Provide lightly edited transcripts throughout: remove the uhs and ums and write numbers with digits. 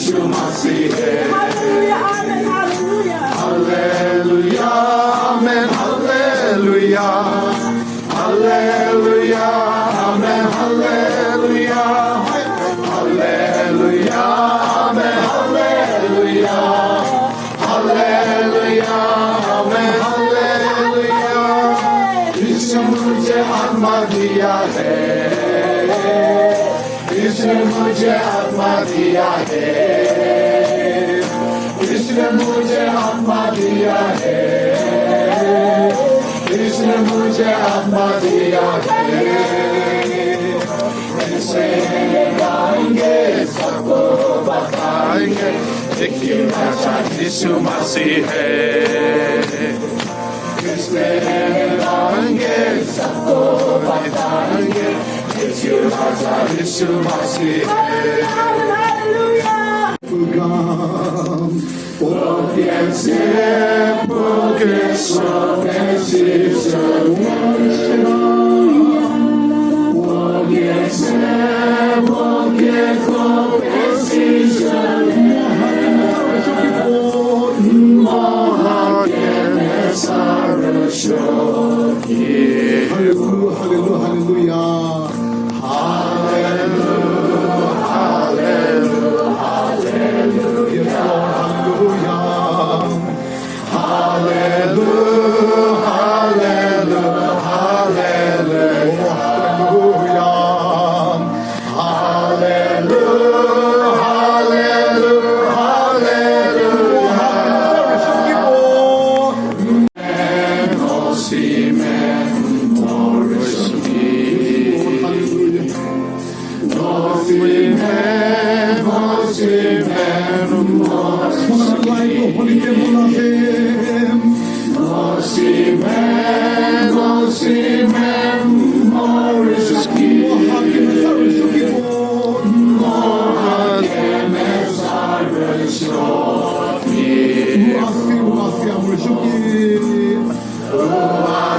यीशु मसीह है। Hallelujah amen hallelujah hallelujah amen hallelujah hallelujah amen hallelujah hallelujah amen hallelujah hallelujah amen hallelujah. Yeshu मुझे आत्मा दिया है, इसने मुझे आत्मा दिया है, इसने मुझे आत्मा दिया है, इसने मुझे आत्मा दिया है। इसे गाएंगे सबको बताएंगे एक ही भाषा यीशु मसीह है। इसने गाएंगे सबको बताएंगे यीशु मसीह है। Porque porque só precisa porque precisa morra que nessa rochoque. Aleluia, aleluia,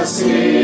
assim